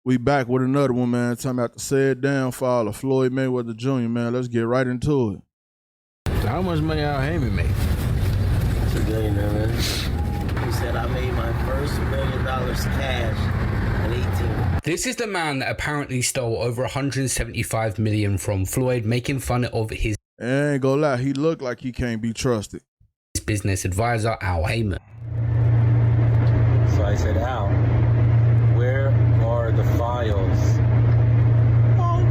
We back with another one, man. Talking about the sad downfall of Floyd Mayweather Jr., man. Let's get right into it. So how much money Al Heyman make? $2 billion, man. He said I made my first $1 million cash at 18. This is the man that apparently stole over 175 million from Floyd, making fun of his I ain't gonna lie, he looked like he can't be trusted. business advisor, Al Heyman. So I said, Al, where are the files? Well,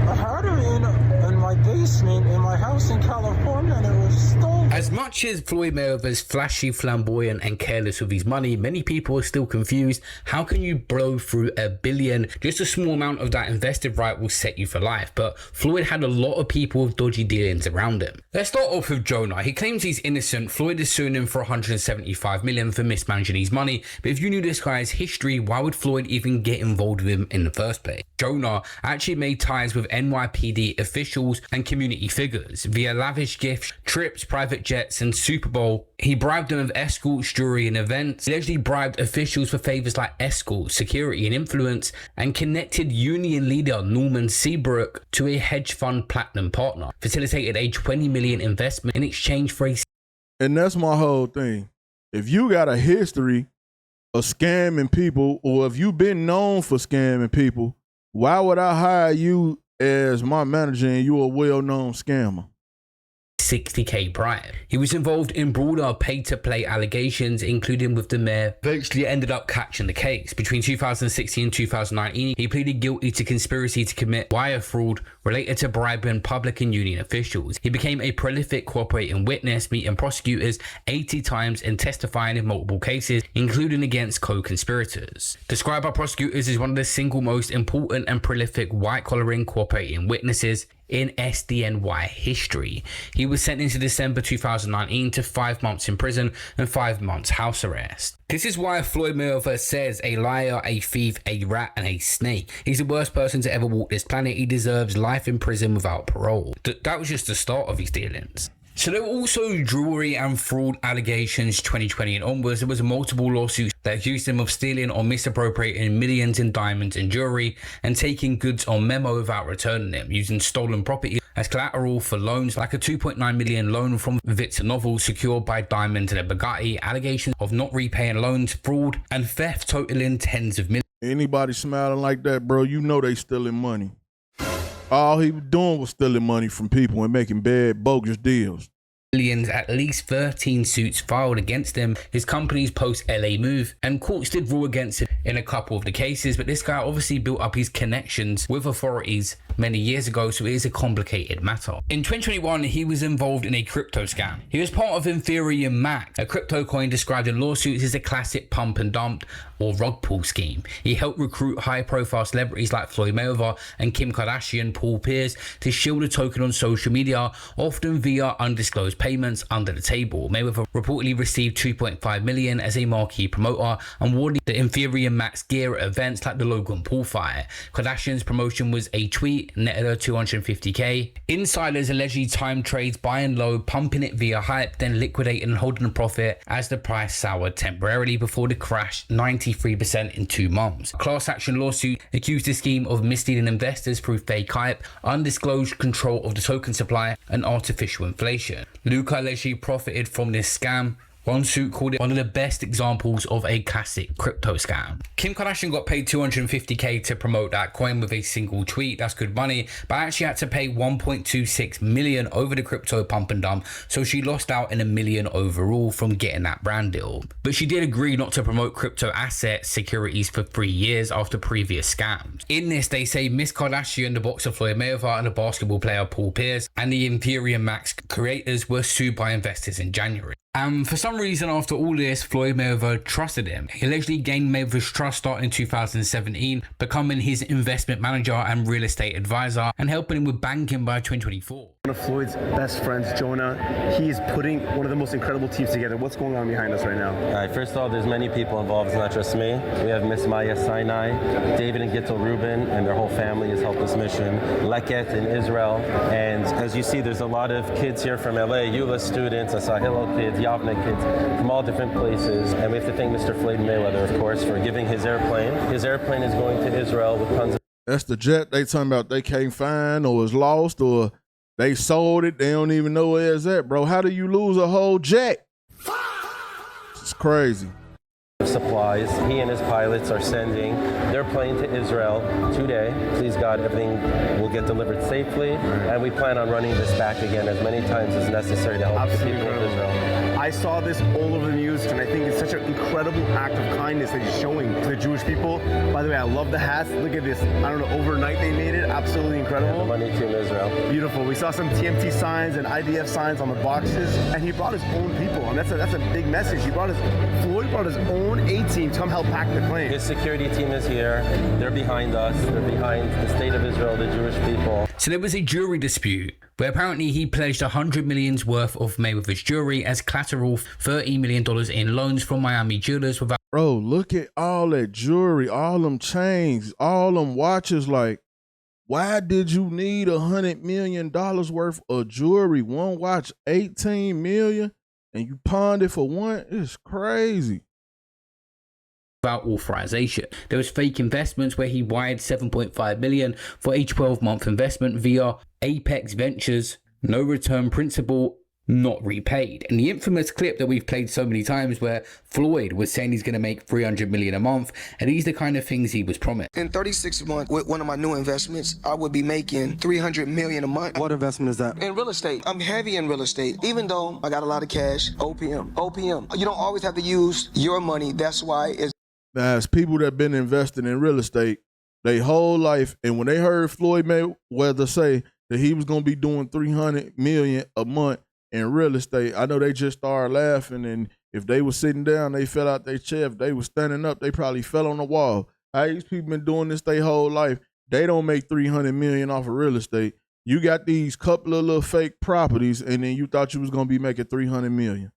I had it in my basement in my house in California, and it was stolen. As much as Floyd Mayweather is flashy, flamboyant and careless with his money, many people are still confused. How can you blow through $1 billion? Just a small amount of that invested right will set you for life. But Floyd had a lot of people with dodgy dealings around him. Let's start off with Jonah. He claims he's innocent. Floyd is suing him for 175 million for mismanaging his money. But if you knew this guy's history, why would Floyd even get involved with him in the first place? Jonah actually made ties with NYPD officials and community figures via lavish gifts, trips, private jets and Super Bowl. He bribed them with escorts, jewelry and events. He allegedly bribed officials for favors like escorts, security and influence, and connected union leader Norman Seabrook to a hedge fund platinum partner, facilitated a 20 million investment in exchange for a... And that's my whole thing. If you got a history of scamming people, or if you've been known for scamming people, why would I hire you as my manager and you're a well-known scammer? 60k prior. He was involved in broader pay-to-play allegations, including with the mayor. Eventually ended up catching the case. Between 2016 and 2019, he pleaded guilty to conspiracy to commit wire fraud related to bribing public and union officials. He became a prolific cooperating witness, meeting prosecutors 80 times and testifying in multiple cases, including against co-conspirators. Described by prosecutors as one of the single most important and prolific white-collaring cooperating witnesses in SDNY history. He was sentenced in December 2019 to 5 months in prison and 5 months house arrest. This is why Floyd Mayweather says a liar, a thief, a rat and a snake. He's the worst person to ever walk this planet. He deserves life in prison without parole. That was just the start of his dealings. So there were also jewelry and fraud allegations 2020 and onwards. There was multiple lawsuits that accused him of stealing or misappropriating millions in diamonds and jewelry and taking goods on memo without returning them, using stolen property as collateral for loans, like a 2.9 million loan from Victor Novel secured by diamonds and a Bugatti, allegations of not repaying loans, fraud and theft totaling tens of millions. Anybody smiling like that, bro, you know they stealing money. All he was doing was stealing money from people and making bad, bogus deals. At least 13 suits filed against him. His company's post-LA move, and courts did rule against him in a couple of the cases, but this guy obviously built up his connections with authorities many years ago, so it is a complicated matter. In 2021, he was involved in a crypto scam. He was part of Ethereum Max, a crypto coin described in lawsuits as a classic pump and dump or rug pull scheme. He helped recruit high-profile celebrities like Floyd Mayweather and Kim Kardashian, Paul Pierce, to shield the token on social media, often via undisclosed payments under the table. Mayweather reportedly received 2.5 million as a marquee promoter and wore the Ethereum Max gear at events like the Logan Paul fight. Kardashian's promotion was a tweet, netted her 250k. Insiders allegedly timed trades buying low, pumping it via hype, then liquidating and holding a profit as the price soured temporarily before the crash 93% in 2 months. A class action lawsuit accused the scheme of misleading investors through fake hype, undisclosed control of the token supply and artificial inflation. Luca allegedly profited from this scam. One suit called it one of the best examples of a classic crypto scam. Kim Kardashian got paid 250k to promote that coin with a single tweet. That's good money, but actually had to pay 1.26 million over the crypto pump and dump, so she lost out in $1 million overall from getting that brand deal. But she did agree not to promote crypto asset securities for 3 years after previous scams. In this, they say Miss Kardashian, the boxer Floyd Mayweather, and the basketball player Paul Pierce, and the Ethereum Max creators were sued by investors in January. And for some reason, after all this, Floyd Mayweather trusted him. He allegedly gained Mayweather's trust starting in 2017, becoming his investment manager and real estate advisor, and helping him with banking by 2024. One of Floyd's best friends, Jonah, he is putting one of the most incredible teams together. What's going on behind us right now? All right, first of all, there's many people involved. It's not just me. We have Miss Maya Sinai, David and Gittel Rubin, and their whole family has helped this mission. Leket in Israel. And as you see, there's a lot of kids here from LA, ULA students, Asahilo kids, Yavne kids from all different places. And we have to thank Mr. Floyd Mayweather, of course, for giving his airplane. His airplane is going to Israel with tons of... That's the jet they talking about they can't find or is lost or they sold it. They don't even know where it's at, bro. How do you lose a whole jet? It's crazy. Supplies. He and his pilots are sending their plane to Israel today. Please God, everything will get delivered safely, and we plan on running this back again as many times as necessary to help the people of Israel. I saw this all over the news, and I think it's such an incredible act of kindness that he's showing to the Jewish people. By the way, I love the hats. Look at this. I don't know, overnight they made it. Absolutely incredible. The money to Israel. Beautiful. We saw some TMT signs and IDF signs on the boxes, and he brought his own people, and that's a big message. Floyd brought his own A-team to come help pack the plane. His security team is here. They're behind us. They're behind the state of Israel, the Jewish people. So there was a jewelry dispute where apparently he pledged $100 million worth of Mayweather's jewelry as collateral, $30 million in loans from Miami jewelers without... Bro, look at all that jewelry, all them chains, all them watches. Like, why did you need $100 million worth of jewelry? One watch, $18 million, and you pawned it for one? It's crazy. Without authorization. There was fake investments where he wired $7.5 million for a 12-month investment via Apex Ventures, no return principal, not repaid. And the infamous clip that we've played so many times where Floyd was saying he's going to make $300 million a month, and these are the kind of things he was promised. In 36 months, with one of my new investments, I would be making $300 million a month. What investment is that? In real estate. I'm heavy in real estate. Even though I got a lot of cash, OPM. You don't always have to use your money. That's why it's... Now, as people that been investing in real estate their whole life, and when they heard Floyd Mayweather say that he was going to be doing $300 million a month in real estate, I know they just started laughing, and if they were sitting down, they fell out their chair. If they were standing up, they probably fell on the wall. How these people been doing this their whole life? They don't make $300 million off of real estate. You got these couple of little fake properties, and then you thought you was going to be making $300 million.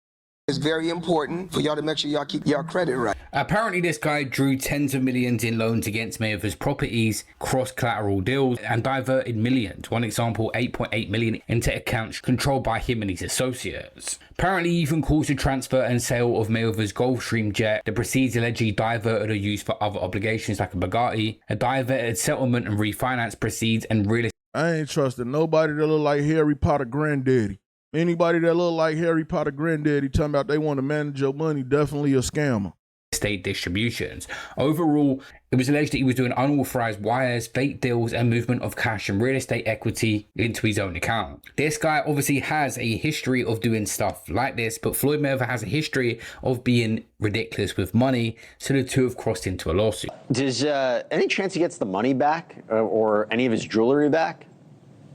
It's very important for y'all to make sure y'all keep y'all credit right. Apparently, this guy drew tens of millions in loans against Mayweather's properties, cross-collateral deals, and diverted millions. One example, $8.8 million into accounts controlled by him and his associates. Apparently, he even caused the transfer and sale of Mayweather's Gulfstream jet. The proceeds allegedly diverted or used for other obligations like a Bugatti. A diverted settlement and refinance proceeds and real estate. I ain't trusting nobody that look like Harry Potter granddaddy. Anybody that look like Harry Potter granddaddy talking about they want to manage your money, definitely a scammer. Estate distributions. Overall, it was alleged that he was doing unauthorized wires, fake deals, and movement of cash and real estate equity into his own account. This guy obviously has a history of doing stuff like this, but Floyd Mayweather has a history of being ridiculous with money, so the two have crossed into a lawsuit. Does any chance he gets the money back or any of his jewelry back?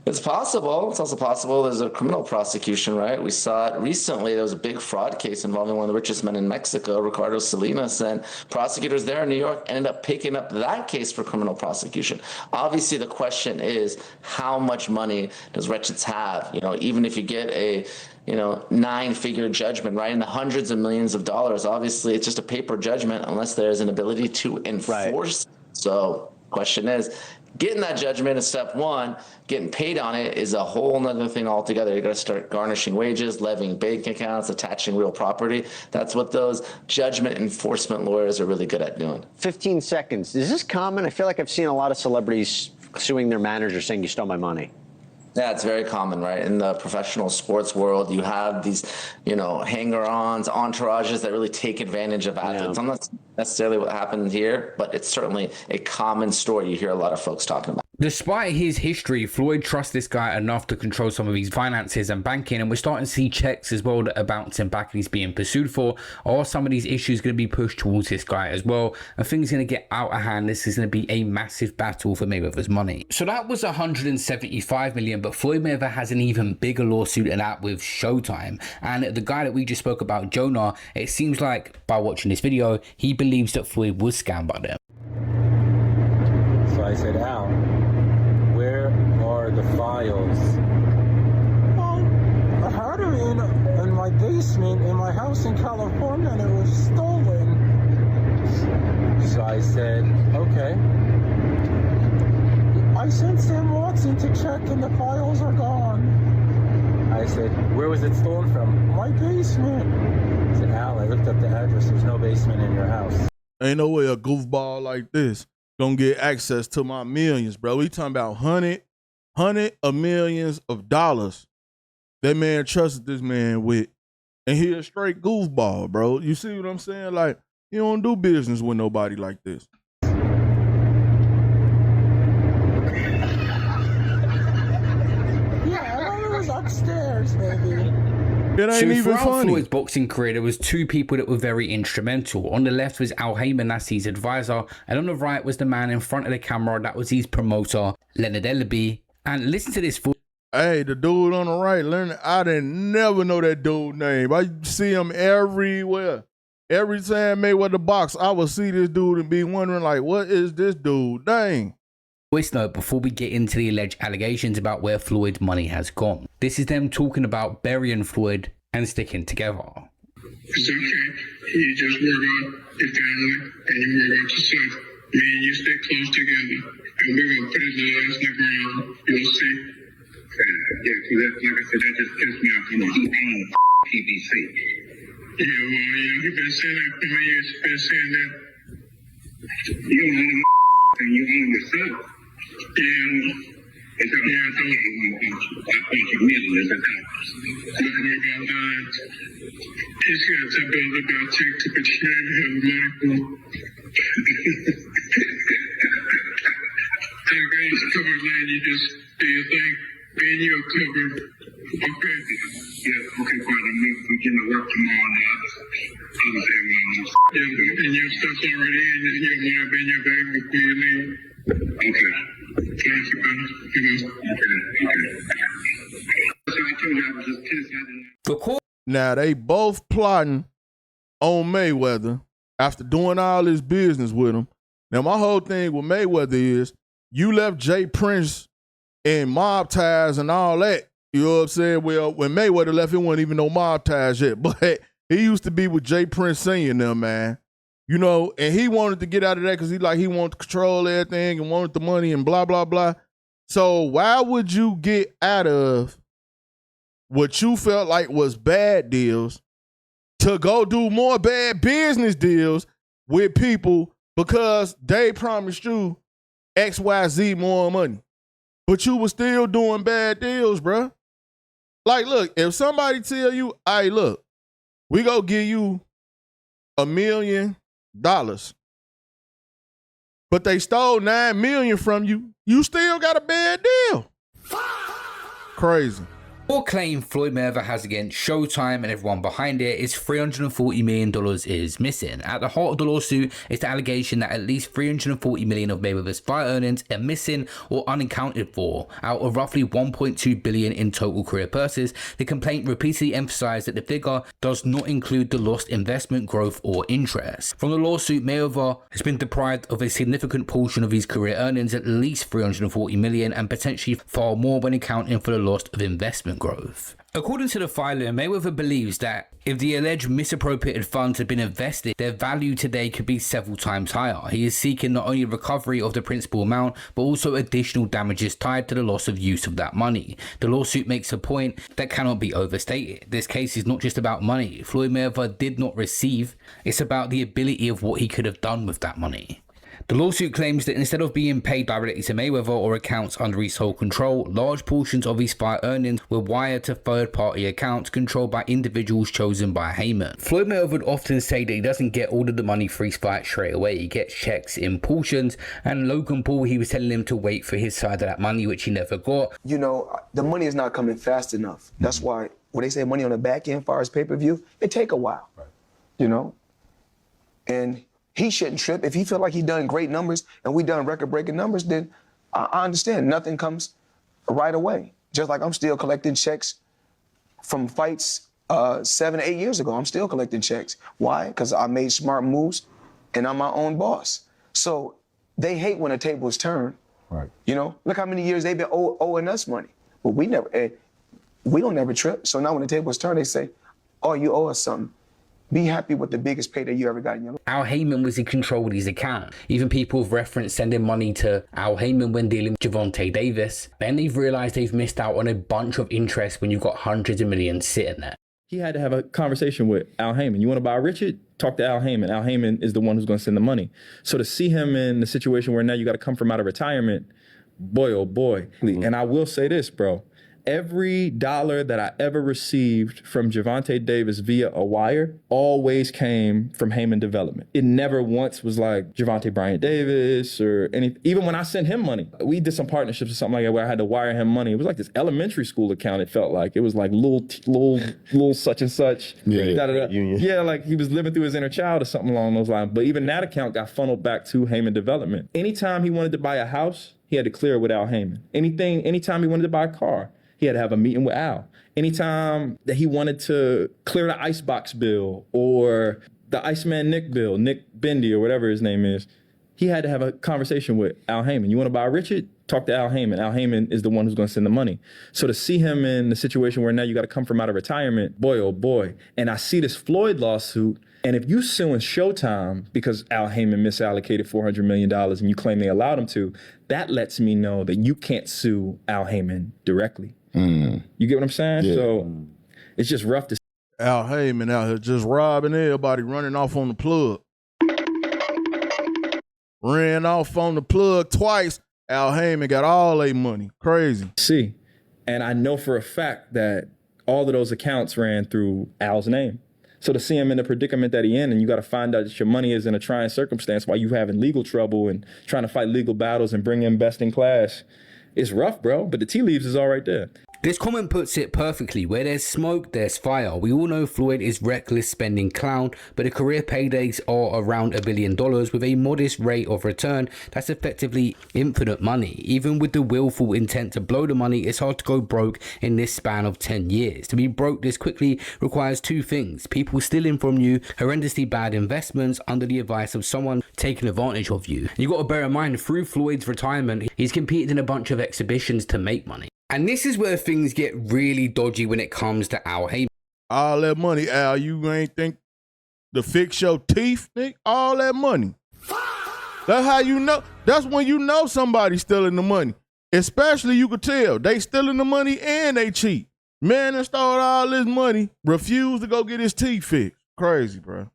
It's possible. It's also possible there's a criminal prosecution, right? We saw it recently. There was a big fraud case involving one of the richest men in Mexico, Ricardo Salinas, and prosecutors there in New York ended up picking up that case for criminal prosecution. Obviously, the question is, how much money does Richards have? You know, even if you get a 9-figure judgment, right, in the hundreds of millions of dollars, obviously it's just a paper judgment unless there's an ability to enforce. Right. So question is, getting that judgment is step one. Getting paid on it is a whole nother thing altogether. You got to start garnishing wages, levying bank accounts, attaching real property. That's what those judgment enforcement lawyers are really good at doing. 15 seconds. Is this common? I feel like I've seen a lot of celebrities suing their manager saying you stole my money. Yeah, it's very common, right? In the professional sports world, you have these, hanger-ons, entourages that really take advantage of athletes. I'm not necessarily what happened here, but it's certainly a common story you hear a lot of folks talking about. Despite his history, Floyd trusts this guy enough to control some of his finances and banking, and we're starting to see checks as well that are bouncing back and he's being pursued for. Are some of these issues going to be pushed towards this guy as well? And things going to get out of hand. This is going to be a massive battle for Mayweather's money. So that was $175 million, but Floyd Mayweather has an even bigger lawsuit than that with Showtime. And the guy that we just spoke about, Jonah, it seems like by watching this video, he believes that Floyd was scammed by them. So I said, Al, where are the files? Well, I had it in my basement in my house in California, and it was stolen. So I said, okay. I sent Sam Watson to check, and the files are gone. I I said, where was it stolen from? My basement. I said, Al, I looked up the address. There's no basement in your house. Ain't no way a goofball like this gonna get access to my millions, bro. We talking about hundred of millions of dollars that man trusted this man with. And he a straight goofball, bro. You see what I'm saying? Like, you don't do business with nobody like this. Upstairs, maybe. It ain't even throughout funny. Floyd's boxing career, there was two people that were very instrumental. On the left was Al Haymon, that's his advisor, and on the right was the man in front of the camera, that was his promoter, Leonard Ellaby. And listen to this. Hey, the dude on the right, Leonard, I didn't never know that dude's name. I see him everywhere. Every time Mayweather box, I would see this dude and be wondering, like, what is this dude? Dang. Voice note before we get into the alleged allegations about where Floyd's money has gone. This is them talking about burying Floyd and sticking together. It's okay. You just work on your family and you work on yourself. Me and you stay close together. And we're going to put his legs in the ground. You'll see. Yeah, because like I said, that just pissed me off. He owned PBC. Yeah, well, you've been saying that for many years. You've been saying that. You don't own and you own yourself. Yeah, it's only a bunch of millions of dollars. Look what I've done. He's got to build a belt take to betray him, Michael. That guy's covered line, you just do your thing. Man, you're covered. Okay. Yeah, okay, fine. I'm getting to work tomorrow now. I'm saying, yeah, and your stuff's already in your mind, in your bag before you leave. Okay. Now they both plotting on Mayweather after doing all this business with him. Now my whole thing with Mayweather is you left Jay Prince and mob ties and all that. You know what I'm saying? Well, when Mayweather left, it wasn't even no mob ties yet, but he used to be with Jay Prince Sr. now, man. You know, and he wanted to get out of that because he wanted to control everything and wanted the money and blah, blah, blah. So why would you get out of what you felt like was bad deals to go do more bad business deals with people because they promised you XYZ more money? But you were still doing bad deals, bruh. Like, look, if somebody tell you, hey, look, we go give you $1 million, but they stole $9 million from you, you still got a bad deal. Crazy. Or claim Floyd Mayweather has against Showtime and everyone behind it is $340 million is missing. At the heart of the lawsuit is the allegation that at least $340 million of Mayweather's fight earnings are missing or unaccounted for out of roughly $1.2 billion in total career purses. The complaint repeatedly emphasized that the figure does not include the lost investment growth or interest. From the lawsuit, Mayweather has been deprived of a significant portion of his career earnings, at least $340 million, and potentially far more when accounting for the loss of investment growth. According to the filer, Mayweather believes that if the alleged misappropriated funds had been invested, their value today could be several times higher. He is seeking not only recovery of the principal amount, but also additional damages tied to the loss of use of that money. The lawsuit makes a point that cannot be overstated. This case is not just about money Floyd Mayweather did not receive, it's about the ability of what he could have done with that money. The lawsuit claims that instead of being paid directly to Mayweather or accounts under his sole control, large portions of his fight earnings were wired to third-party accounts controlled by individuals chosen by Haymon. Floyd Mayweather would often say that he doesn't get all of the money for his fight straight away. He gets checks in portions, and Logan Paul, he was telling him to wait for his side of that money, which he never got. You know, the money is not coming fast enough. That's why when they say money on the back end, as far as pay-per-view, it take a while, you know? And he shouldn't trip. If he feel like he done great numbers and we done record-breaking numbers, then I understand. Nothing comes right away. Just like I'm still collecting checks from fights 7 or 8 years ago. I'm still collecting checks. Why? Because I made smart moves and I'm my own boss. So they hate when a table is turned. Right. You know, look how many years they've been owing us money. But we don't never trip. So now when the table is turned, they say, oh, you owe us something. Be happy with the biggest payday you ever got in your life. Al Heyman was in control of his account. Even people have referenced sending money to Al Heyman when dealing with Gervonta Davis. Then they've realized they've missed out on a bunch of interest when you've got hundreds of millions sitting there. He had to have a conversation with Al Heyman. You want to buy Richard? Talk to Al Heyman. Al Heyman is the one who's going to send the money. So to see him in the situation where now you got to come from out of retirement, boy, oh boy. And I will say this, bro. Every dollar that I ever received from Gervonta Davis via a wire always came from Heyman Development. It never once was like Gervonta Bryant Davis or any. Even when I sent him money, we did some partnerships or something like that where I had to wire him money. It was like this elementary school account. It felt like it was like little such and such. Yeah, like he was living through his inner child or something along those lines. But even that account got funneled back to Heyman Development. Anytime he wanted to buy a house, he had to clear it with Al Heyman. Anytime he wanted to buy a car, he had to have a meeting with Al. Anytime that he wanted to clear the Icebox bill or the Iceman Nick bill, Nick Bendy or whatever his name is, he had to have a conversation with Al Heyman. You want to buy Richard? Talk to Al Heyman. Al Heyman is the one who's going to send the money. So to see him in the situation where now you got to come from out of retirement, boy, oh boy. And I see this Floyd lawsuit, and if you suing Showtime because Al Heyman misallocated $400 million and you claim they allowed him to, that lets me know that you can't sue Al Heyman directly. You get what I'm saying? Yeah. So it's just rough to see. Al Heyman out here just robbing everybody, running off on the plug. Ran off on the plug twice. Al Heyman got all their money. Crazy. See, and I know for a fact that all of those accounts ran through Al's name. So to see him in the predicament that he in, and you got to find out that your money is in a trying circumstance while you having legal trouble and trying to fight legal battles and bring in best in class, it's rough, bro, but the tea leaves is all right there. This comment puts it perfectly. Where there's smoke, there's fire. We all know Floyd is reckless spending clown, but the career paydays are around $1 billion with a modest rate of return. That's effectively infinite money. Even with the willful intent to blow the money, it's hard to go broke in this span of 10 years. To be broke this quickly requires two things: people stealing from you, horrendously bad investments under the advice of someone taking advantage of you. You got to bear in mind, through Floyd's retirement, he's competed in a bunch of exhibitions to make money. And this is where things get really dodgy when it comes to Al Heyman. All that money, Al, you ain't think to fix your teeth, nigga? All that money. That's how you know. That's when you know somebody's stealing the money. Especially you could tell they stealing the money and they cheat. Man that stole all this money refused to go get his teeth fixed. Crazy, bro.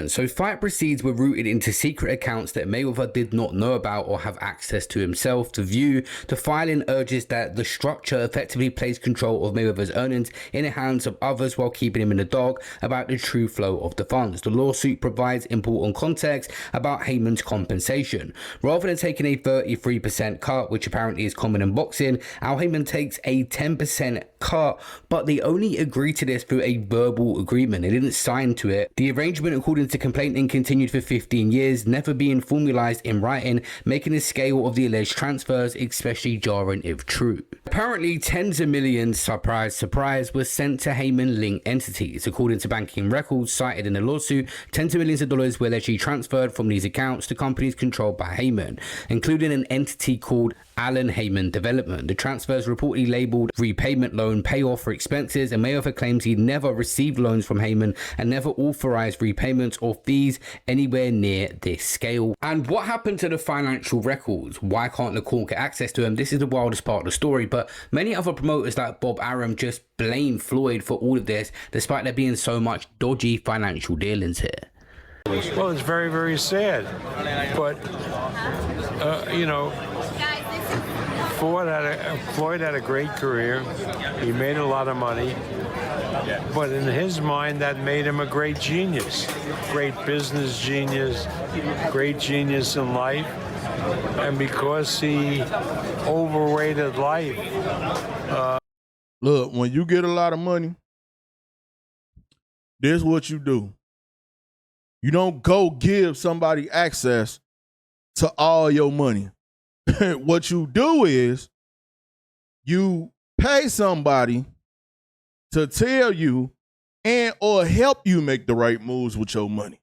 So fight proceeds were routed into secret accounts that Mayweather did not know about or have access to himself to view. The filing urges that the structure effectively placed control of Mayweather's earnings in the hands of others while keeping him in the dark about the true flow of the funds. The lawsuit provides important context about Heyman's compensation. Rather than taking a 33% cut, which apparently is common in boxing, Al Heyman takes a 10% cut, but they only agreed to this through a verbal agreement. They didn't sign to it. The arrangement, according to complainant, continued for 15 years, never being formalized in writing, making the scale of the alleged transfers especially jarring if true. Apparently, tens of millions, surprise, surprise, were sent to Heyman-linked entities. According to banking records cited in the lawsuit, tens of millions of dollars were allegedly transferred from these accounts to companies controlled by Heyman, including an entity called Allen Heyman Development. The transfers reportedly labeled repayment loan payoff for expenses, and Mayweather claims he never received loans from Heyman and never authorized repayments or fees anywhere near this scale. And what happened to the financial records? Why can't the court get access to them? This is the wildest part of the story, but many other promoters like Bob Arum just blame Floyd for all of this, despite there being so much dodgy financial dealings here. Well, it's very, very sad, but you know, Floyd had a great career. He made a lot of money, but in his mind, that made him a great genius, great business genius, great genius in life. And because he overrated life. Look, when you get a lot of money, this is what you do. You don't go give somebody access to all your money. What you do is you pay somebody to tell you and or help you make the right moves with your money.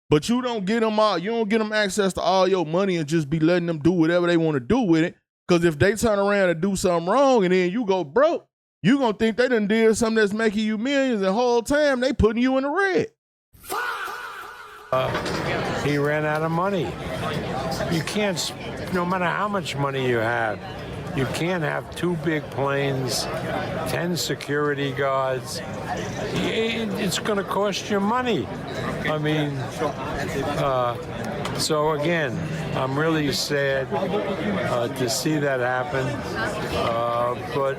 But you don't get them all. You don't get them access to all your money and just be letting them do whatever they want to do with it. Because if they turn around and do something wrong and then you go broke, you going to think they done did something that's making you millions, and the whole time they putting you in the red. He ran out of money. You can't, no matter how much money you have, you can't have 2 big planes, 10 security guards. It's going to cost you money. I mean, so again, I'm really sad to see that happen, but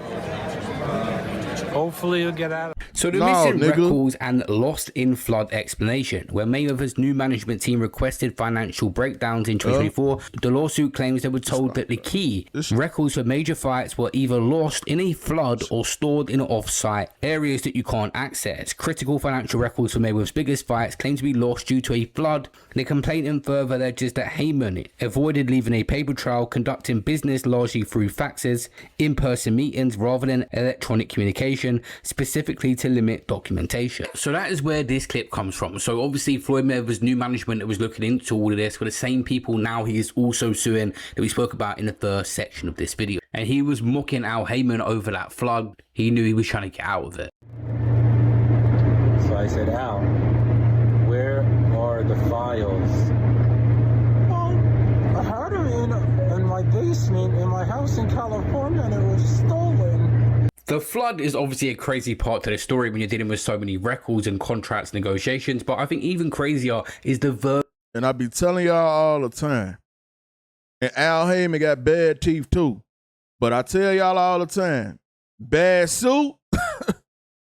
hopefully he'll get out of it. So the missing records and lost in flood explanation. Where Mayweather's new management team requested financial breakdowns in 2024, the lawsuit claims they were told that the key records for major fights were either lost in a flood or stored in off-site areas that you can't access. Critical financial records for Mayweather's biggest fights claim to be lost due to a flood. The complainant further alleges that Heyman avoided leaving a paper trail, conducting business largely through faxes, in-person meetings rather than electronic communication, specifically to limit documentation. So that is where this clip comes from. So obviously Floyd Mayweather's new management that was looking into all of this were the same people now he is also suing that we spoke about in the first section of this video. And he was mocking Al Heyman over that flood. He knew he was trying to get out of it. So I said, Al, where are the files? Well, I had them in my basement in my house in California, and it was stolen. The flood is obviously a crazy part to the story when you're dealing with so many records and contracts negotiations, but I think even crazier is the verb. And I be telling y'all all the time, and Al Heyman got bad teeth too, but I tell y'all all the time, bad suit,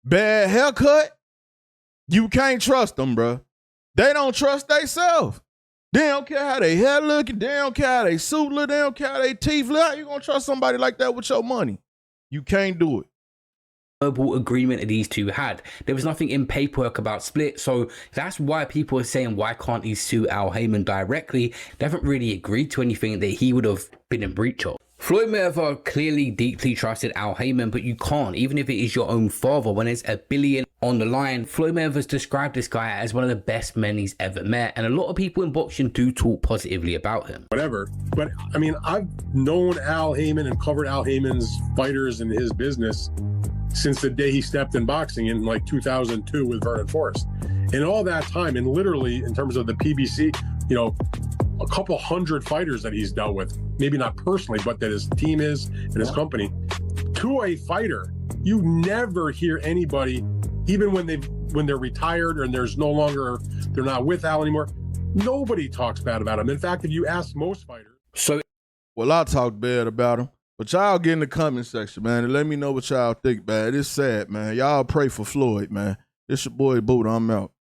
bad haircut, you can't trust them, bro. They don't trust themselves. They don't care how they hair looking, they don't care how they suit look, they don't care how they teeth look. How you gonna trust somebody like that with your money? You can't do it. Verbal agreement that these two had. There was nothing in paperwork about split, so that's why people are saying, why can't he sue Al Heyman directly? They haven't really agreed to anything that he would have been in breach of. Floyd Mayweather clearly deeply trusted Al Heyman, but you can't, even if it is your own father, when there's $1 billion on the line. Floyd Mayweather's described this guy as one of the best men he's ever met, and a lot of people in boxing do talk positively about him. Whatever, but I mean, I've known Al Heyman and covered Al Heyman's fighters and his business since the day he stepped in boxing in like 2002 with Vernon Forrest. And all that time, and literally in terms of the PBC, you know, a couple hundred fighters that he's dealt with, maybe not personally, but that his team is and his company. To a fighter, you never hear anybody, even when they're retired and there's no longer, they're not with Al anymore, nobody talks bad about him. In fact, if you ask most fighters. Well, I talk bad about him, but y'all get in the comment section, man, and let me know what y'all think, man. It's sad, man. Y'all pray for Floyd, man. It's your boy Buddha. I'm out.